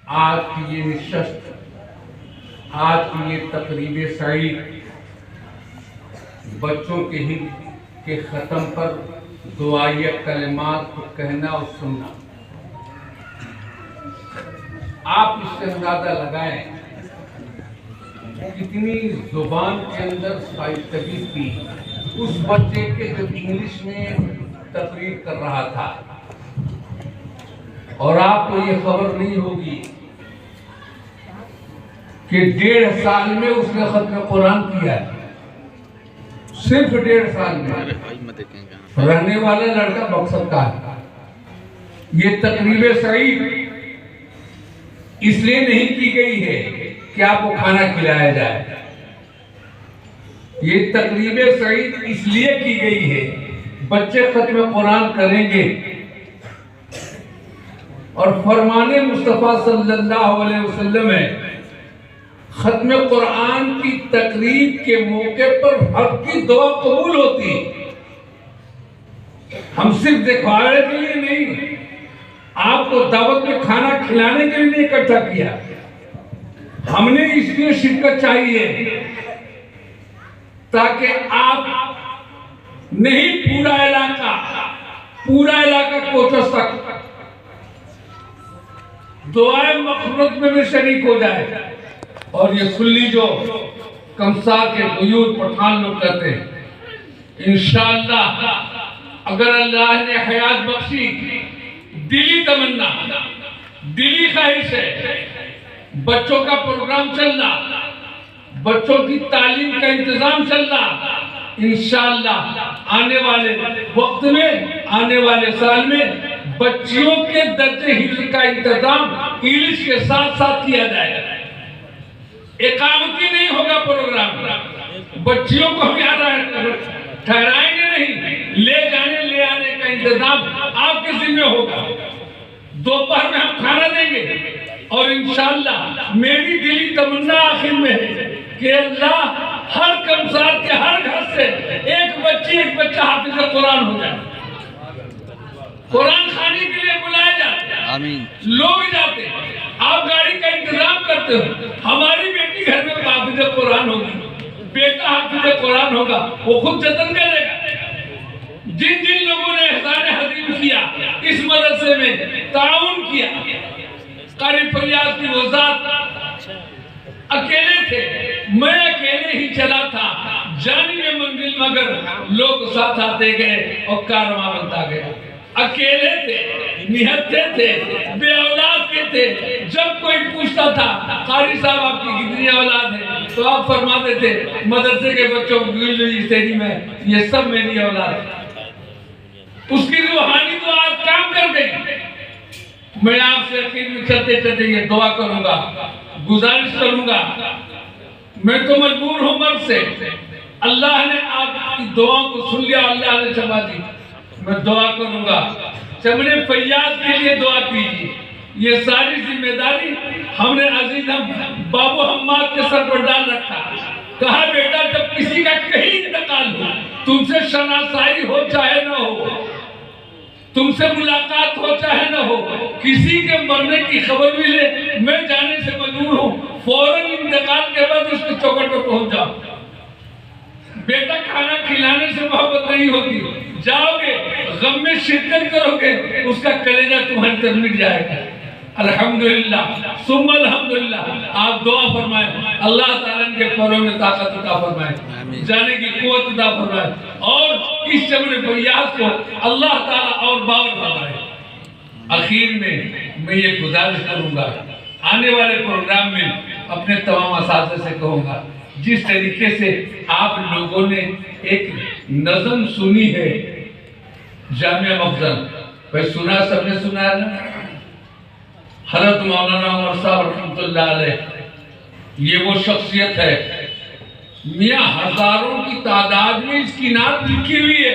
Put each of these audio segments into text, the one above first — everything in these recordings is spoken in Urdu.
آج کی یہ نشست، آج کی یہ تقریب سعید بچوں کے ختم پر دعائیہ کلمات کو کہنا اور سننا، آپ اس سے اندازہ لگائیں کتنی زبان کے اندر شائستگی تھی اس بچے کے جو انگلش میں تقریر کر رہا تھا، اور آپ کو یہ خبر نہیں ہوگی کہ 1.5 سال میں اس نے ختم قرآن کیا ہے، صرف 1.5 سال میں۔ رہنے والا لڑکا مقصد کا ہے۔ یہ تقریب سعید اس لیے نہیں کی گئی ہے کہ آپ کو کھانا کھلایا جائے، یہ تقریب سعید اس لیے کی گئی ہے بچے ختم قرآن کریں گے اور فرمان مصطفیٰ صلی اللہ علیہ وسلم ہے ختم قرآن کی تقریب کے موقع پر حق کی دعا قبول ہوتی۔ ہم صرف دکھاوے کے لیے نہیں، آپ کو دعوت میں کھانا کھلانے کے لیے نہیں اکٹھا کیا، ہم نے اس لیے شرکت چاہیے تاکہ آپ نہیں پورا علاقہ کوچس تک دعائے مغفرت میں بھی شریک ہو جائے۔ اور یہ سلی جو کمسار کے قیود پٹھان لوگ کہتے ہیں، انشاءاللہ اگر اللہ نے حیات بخشی، دلی تمنا، دلی خواہش ہے بچوں کا پروگرام چلنا، بچوں کی تعلیم کا انتظام چلنا، انشاءاللہ آنے والے وقت میں، آنے والے سال میں بچیوں کے درجے حفظ کا انتظام انگلش کے ساتھ ساتھ کیا جائے گا۔ اقامتی نہیں ہوگا پروگرام، بچیوں کو ہم یہاں ٹھہرائیں گے نہیں، لے جانے لے آنے کا انتظام آپ کے ذمہ ہوگا۔ دوپہر میں ہم کھانا دیں گے، اور انشاءاللہ میری دلی تمنا آخر میں ہے کہ اللہ ہر کمسار کے ہر گھر سے ایک بچہ حافظ قرآن ہو جائے، قرآن خانی کے لیے بلائے جاتے، لوگ جاتے، آپ گاڑی کا انتظام کرتے ہو، ہماری بیٹی گھر میں حافظ قرآن ہوگی، بیٹا حافظ قرآن ہوگا، وہ خود جتن کرے گا۔ جن لوگوں نے احسان عظیم کیا، اس مدرسے میں تعاون کیا، قاری فریاد کی وہ ذات اکیلے تھے، میں اکیلے ہی چلا تھا، جانی میں منزل مگر لوگ ساتھ آتے گئے اور کارواں بنتا گیا۔ اکیلے تھے، نہتے تھے، بے اولاد کے تھے، جب کوئی پوچھتا تھا قاری صاحب آپ کی کتنی اولاد ہے تو آپ فرماتے تھے مدرسے کے بچوں کو سیری میں یہ سب میری اولاد ہے۔ اس کی روحانی تو آج کام کر گئی۔ میں آپ سے اخیر میں چلتے چلتے یہ دعا کروں گا، گزارش کروں گا، میں تو مجبور ہوں مرد سے، اللہ نے آپ کی دعاوں کو سن لیا، اللہ نے سمجھا دی، میں دعا کروں گا چمنے فیاض کے لیے دعا کیجیے۔ یہ ساری ذمہ داری ہم نے عزیز بابو حماد کے سر پر ڈال رکھا، کہا بیٹا جب کسی کا کہیں انتقال ہو، تم سے شناسائی ہو چاہے نہ ہو، تم سے ملاقات ہو چاہے نہ ہو، کسی کے مرنے کی خبر بھی لے، میں جانے سے مجبور ہوں، فوراً انتقال کے بعد اس کے چوکٹ پر پہنچ جاؤ۔ بیٹا کھانا کھلانے سے محبت نہیں ہوتی، جاؤ گے غم میں شرکت کرو گے، اس کا کلیجہ تمہاری طرف مٹ جائے گا۔ الحمدللہ ثم الحمدللہ، آپ دعا فرمائیں اللہ تعالیٰ ان کے پروں میں طاقت عطا فرمائے، جانے کی قوت عطا فرمائے، اور اس چمن فریاد کو اللہ تعالیٰ اور باور فرمائے۔ اخیر میں میں یہ گزارش کروں گا، آنے والے پروگرام میں اپنے تمام اساتذہ سے کہوں گا، جس طریقے سے آپ لوگوں نے ایک نظم سنی ہے جامعہ مخزن، بھائی سنا، سب نے سنا ہے نا، حضرت مولانا عمر صاحب رحمۃ اللہ علیہ، یہ وہ شخصیت ہے، میاں ہزاروں کی تعداد میں اس کی نعت لکھی ہوئی ہے،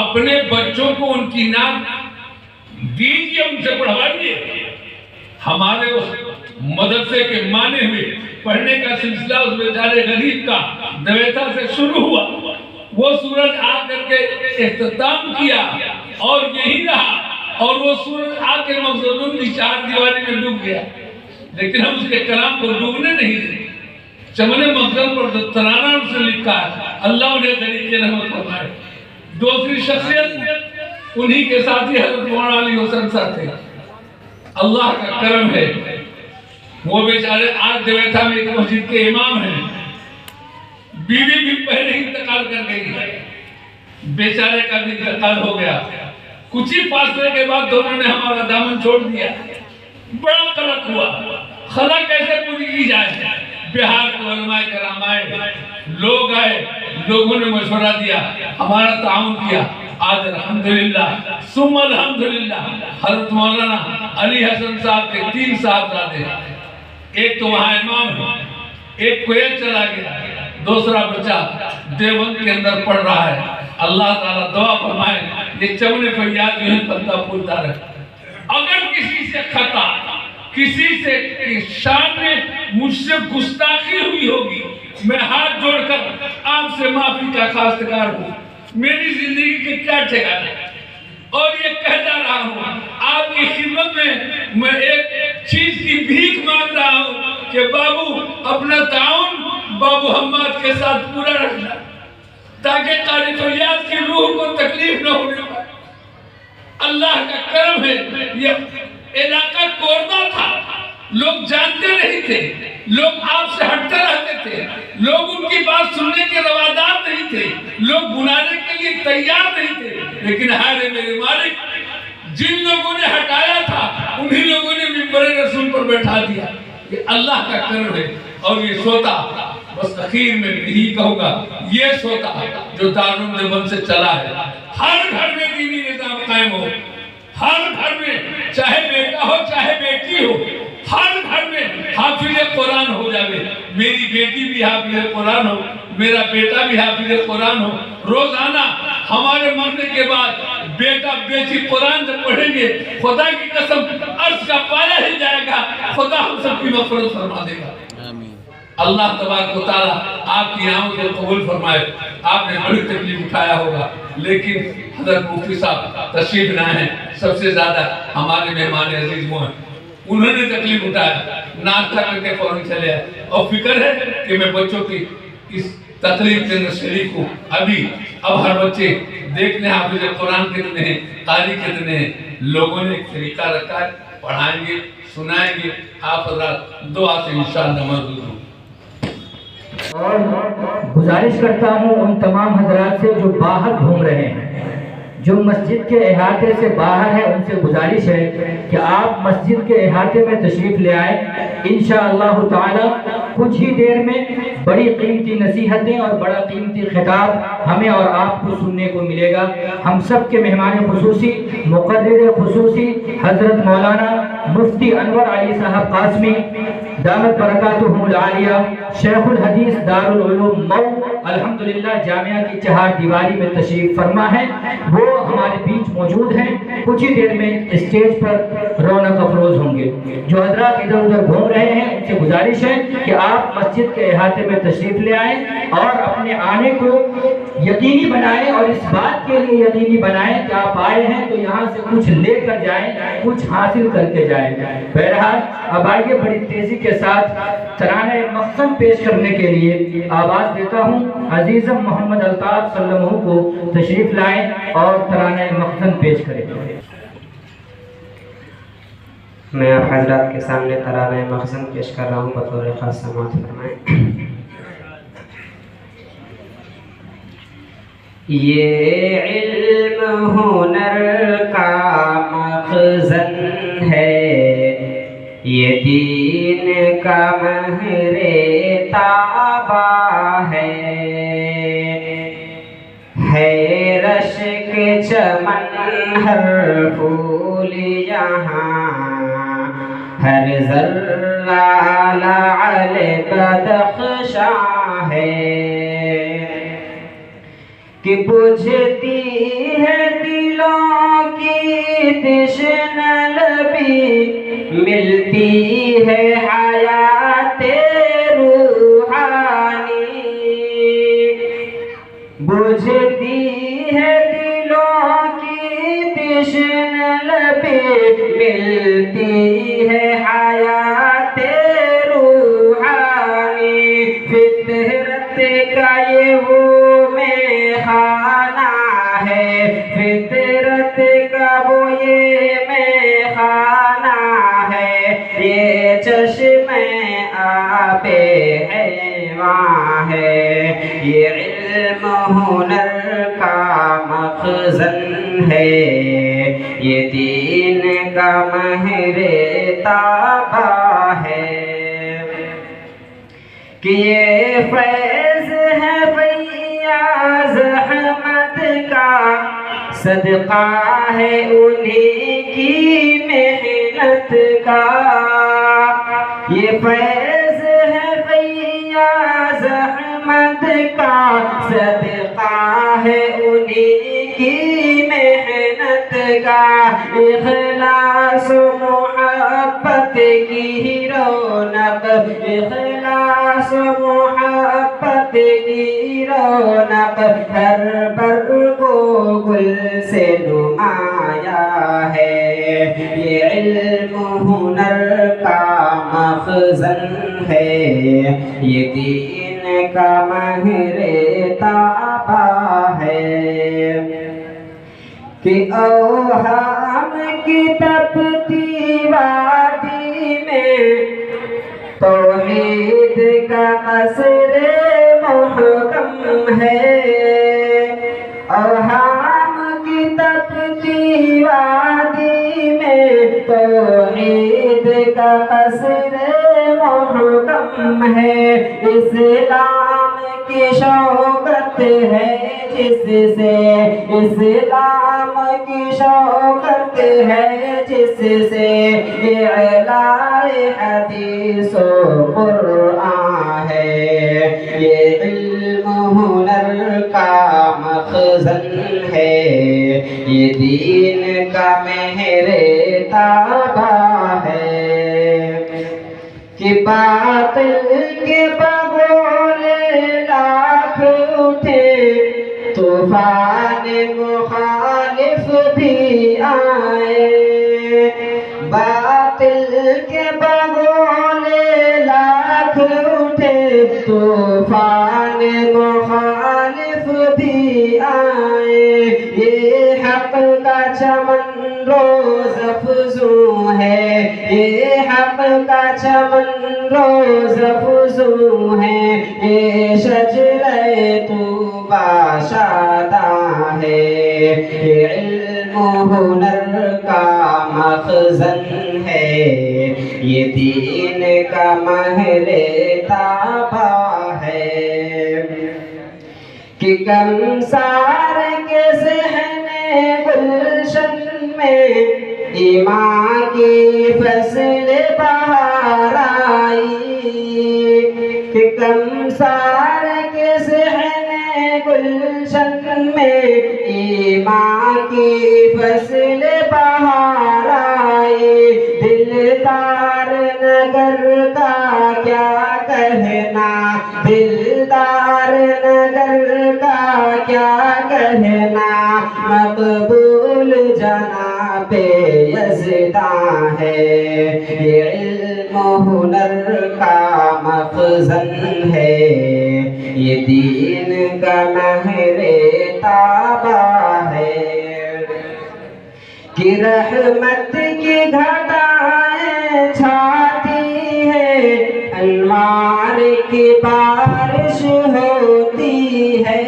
اپنے بچوں کو ان کی نعت دیجیے، ان سے پڑھوائیے۔ ہمارے اس مدرسے کے معنی میں پڑھنے کا سلسلہ اس بیچارے غریب کا دویتا سے شروع ہوا، وہ سورج آ کر کے اختتام کیا اور یہی رہا اور وہ سورج آ کے مخزون کی چار دیواری میں ڈوب گیا، لیکن ہم اس کے کلام کو ڈوبنے نہیں دیں۔ چمن مخزن پر جو ترانہ ان سے لکھا ہے، اللہ انہیں طریقے رحمت فرمائے۔ دوسری شخصیت انہی کے ساتھی حضرت مولانا علی حسن صاحب تھے۔ اللہ کا کرم ہے، وہ بیچارے آج دیویتھا میں ایک مسجد کے امام ہیں، بیوی بھی پہلے ہی انتقال کر گئی ہے، بیچارے کا بھی انتقال ہو گیا۔ کچھ ہی فاصلے کے بعد دونوں نے ہمارا دامن چھوڑ دیا، بڑا قلق ہوا، خلا کیسے پوری کی جائے۔ بہار کے علماء کرام آئے، لوگ آئے، لوگوں نے مشورہ دیا، ہمارا تعاون کیا۔ آج الحمدللہ ثم الحمدللہ حضرت مولانا علی حسن صاحب کے 3 صاحبزادے، ایک تو وہاں امام ہے، ایک کویت چلا گیا، دوسرا بچہ دیوبند کے اندر پڑھ رہا ہے۔ اللہ تعالیٰ دعا فرمائے یہ چمن فریاد جو ہے پلتا پھولتا رہے۔ اگر کسی سے خطا، کسی سے شان میں مجھ سے گستاخی ہوئی ہوگی، میں ہاتھ جوڑ کر آپ سے معافی کا خواستگار ہوں۔ میری زندگی کے کیا ٹھکانے، اور یہ کہتا رہا ہوں آپ کی خدمت میں ایک چیز کی بھیک مانگ رہا ہوں کہ بابو اپنا تعاون بابو حماد کے ساتھ پورا رکھنا، تاکہ قاری فریاد کی روح کو تکلیف نہ ہونے پائے۔ اللہ کا کرم ہے، یہ علاقہ کوردہ تھا، لوگ جانتے نہیں تھے، لوگ آپ سے ہٹتے رہتے تھے، لوگ ان کی بات سننے کے روادار نہیں تھے، لوگ بلانے کے لیے تیار نہیں تھے، لیکن ہائے میرے مالک، جن لوگوں نے ہٹایا تھا انہی لوگوں نے منبر رسول پر بیٹھا دیا۔ یہ اللہ کا کرم ہے۔ اور یہ سوتا، بس اخیر میں یہی کہوں گا، یہ سوتا جو دارالعلوم دیوبند سے چلا ہے، ہر گھر میں دینی نظام قائم ہو، ہر گھر میں چاہے بیٹا ہو چاہے بیٹی ہو، ہر گھر میں حافظ قرآن ہو جائے، میری بیٹی بھی حافظ قرآن ہو، میرا بیٹا بھی حافظ قرآن ہو۔ روزانہ ہمارے مرنے کے بعد بیٹا بیٹی قرآن جب پڑھیں گے، خدا کی قسم عرش کا پایا ہی جائے گا، خدا ہم سب کی مغفرت فرما دے گا۔ اللہ تبارک و تعالیٰ آپ کی آمد کو قبول فرمائے۔ آپ نے بڑی تکلیف اٹھایا ہوگا، لیکن حضرت مفتی صاحب تشریف لائے ہیں، سب سے زیادہ ہمارے مہمان عزیز وہ ہیں، انہوں نے تکلیف اٹھایا، ناشتہ کر کے فوراً چلے آئے، اور فکر ہے کہ میں بچوں کی اس تقریب کے اندر شریک ہوں۔ اب ہر بچے دیکھنے حافظ قرآن کتنے ہیں، قاری کتنے ہیں، لوگوں نے ایک طریقہ رکھا ہے، پڑھائیں گے، سنائیں گے، آپ حضرات دعا سے انشاءاللہ مدد ہوں۔ اور گزارش کرتا ہوں ان تمام حضرات سے جو باہر گھوم رہے ہیں، جو مسجد کے احاطے سے باہر ہیں، ان سے گزارش ہے کہ آپ مسجد کے احاطے میں تشریف لے آئیں۔ انشاءاللہ تعالی کچھ ہی دیر میں بڑی قیمتی نصیحتیں اور بڑا قیمتی خطاب ہمیں اور آپ کو سننے کو ملے گا۔ ہم سب کے مہمان خصوصی، مقرر خصوصی حضرت مولانا مفتی انور علی صاحب قاسمی دامت برکاتہم العالیہ، شیخ الحدیث دارالعلوم مئو الحمدللہ جامعہ کی 4 دیواری میں تشریف فرما ہے، وہ ہمارے بیچ موجود ہیں۔ کچھ ہی دیر میں اسٹیج پر رونق افروز ہوں گے۔ جو حضرات ادھر ادھر گھوم رہے ہیں ان سے گزارش ہے کہ آپ مسجد کے احاطے میں تشریف لے آئیں اور اپنے آنے کو یقینی بنائیں، اور اس بات کے لیے یقینی بنائیں کہ آپ آئے ہیں تو یہاں سے کچھ لے کر جائیں، کچھ حاصل کر کے جائیں۔ بہرحال اب آئیے بڑی تیزی کے ساتھ ترانہ مخزن پیش کرنے کے لیے آواز دیتا ہوں عزیزم محمد الطاف صلی اللہ علیہ وسلم کو تشریف لائیں اور ترانہ مخزن پیش کریں۔ میں آپ حضرات کے سامنے ترانہ مخزن پیش کر رہا ہوں، بطور خاص سماعت فرمائیں۔ یہ علم ہنر کا مخزن ہے، یہ دین کا مہر تابہ ہے رشک چمن ہر پھول یہاں، ہر ذرہ لعل بدخشاں ہے، کہ بجھتی ہے دلوں کی تشنہ لبی، ملتی ہے حیات روحانی، بجھتی ہے دلوں کی تشنہ لبی، پہ حیواں ہے، یہ علم ہنر کا مخزن ہے، یہ دین کا مہر تابہ ہے، کہ یہ فیض ہے فیاض احمد کا، صدقہ ہے انہی کی محنت کا، یہ فیض ہے فیاض احمد کا، صدقہ ہے انہی کی محنت کا، اخلاص و محبت کی رونق، اخلاص و محبت کی رونق، ہر برگ و گل سے نمایاں ہے، یہ علم ہنر کا مخزن ہے، یہ دین کا مہر تابہ ہے، کہ اوہام کی تپتی وادی میں توحید کا قصر محکم ہے، اوہام کی تپتی وادی میں توحید کا قصر محکم ہے، اسلام کی شوکت ہے جس سے، اسلام کی شوکت ہے جس سے، اعلاء حدیث و قرآن ہے، یہ علم ہنر کا مخزن ہے، یہ دین کا مہر تابہ ہے، کہ باطل کے بغولے لاکھ اٹھے، طوفان مخالف بھی آئے، باطل کے بغولے لاکھ اٹھے، طوفان مخالف بھی آئے، یہ حق کا چمن روز افزوں ہے، یہ حق کا چمن روز افزوں ہے، یہ شجرہ طوبیٰ شاداں ہے، یہ علم ہنر کا مخزن ہے، یہ دین کا مہر تابہ ہے، کہ کمسار کے ذہن گلشن میں ایمان کی فصل بہار آئی، کہ کمسار کے ذہن گلشن میں ایمان کی فصل بہار آئی، دلدار نگر کا کیا کہنا، دلدار نگر کا کیا کہنا، مقبول جناب یزداں ہے، یہ علم ہنر کا مخزن ہے، یہ دین کا مہر تابہ ہے، کہ رحمت کی گھٹائیں چھاتی ہے، انوار کی بارش ہوتی ہے،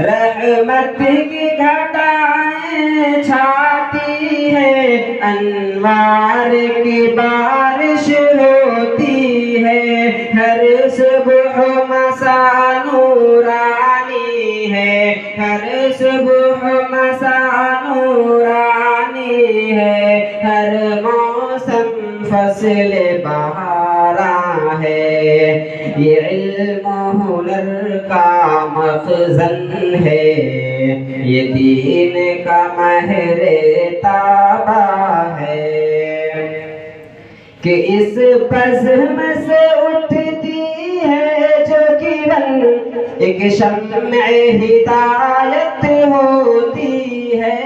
رحمت کی گھٹائیں چھاتی ہے، انوار کی بارش ہوتی ہے، ہر صبح مساء نورانی ہے، ہر صبح مساء نورانی ہے، ہر موسم فصل بہاراں ہے، یہ علم ہنر کا مخزن ہے، یہ دین کا مہر تابہ ہے، کہ اس بزم سے اٹھتی ہے جو کرن، ایک شمع ہدایت ہوتی ہے،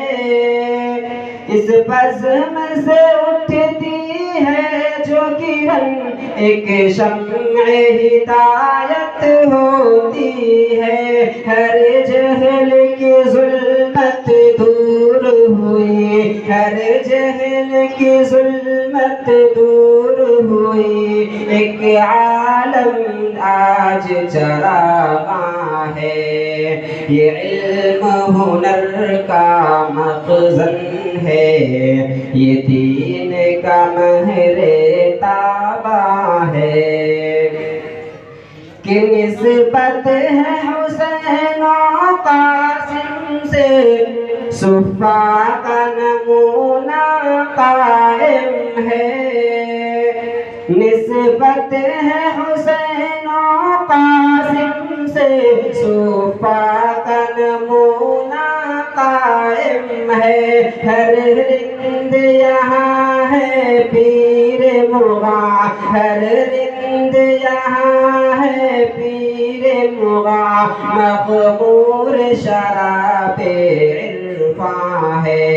اس بزم سے اٹھتی ہے جو کرن، ایک شمع ہدایت ہوتی ہے، ہر جہل کی ظلمت دور ہوئی، ہر جہل کی ظلمت دور ہوئی، ایک عالم آج چراغاں ہے، یہ علم ہنر کا مخزن ہے، یہ دین کا مہر تاباں ہے، کہ نسبت ہے حسین و قاسم سے، صفا کا نمونہ قائم ہے، نسبت ہے حسین و قاسم سے، صفا کا نمونہ قائم ہے، ہر رند یہاں ہے پیر مغاں، ہر رند یہاں ہے پیر مغاں، مغمور شراب عرفاں ہے،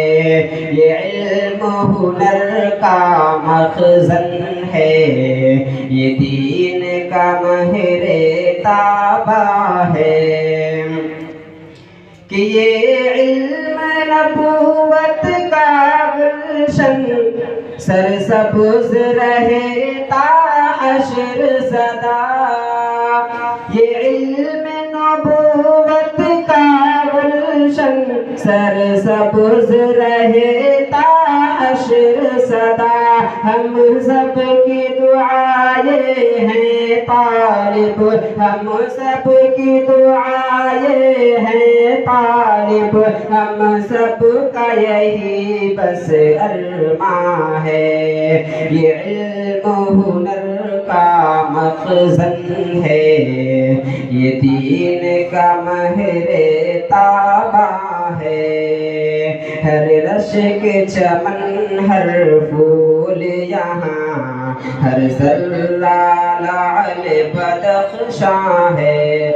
یہ علم ہنر کا مخزن ہے، یہ دین کا مہر تاباں ہے، کہ یہ علم نبوت کا گلشن سرسبز رہے تا حشر زدہ، یہ علم نبوت کا گلشن سرسبز رہے تا حشر زدہ، ہم سب کی دعائیں ہیں طالب، ہم سب کی دعائیں ہیں طالب، ہم سب کا یہی بس ارماں ہے، یہ علم ہنر کا مخزن ہے، یہ دین کا مہر تاباں ہے، ہر رشک چمن ہر پھول یہاں، ہر ذرہ لعل بدخشاں ہے۔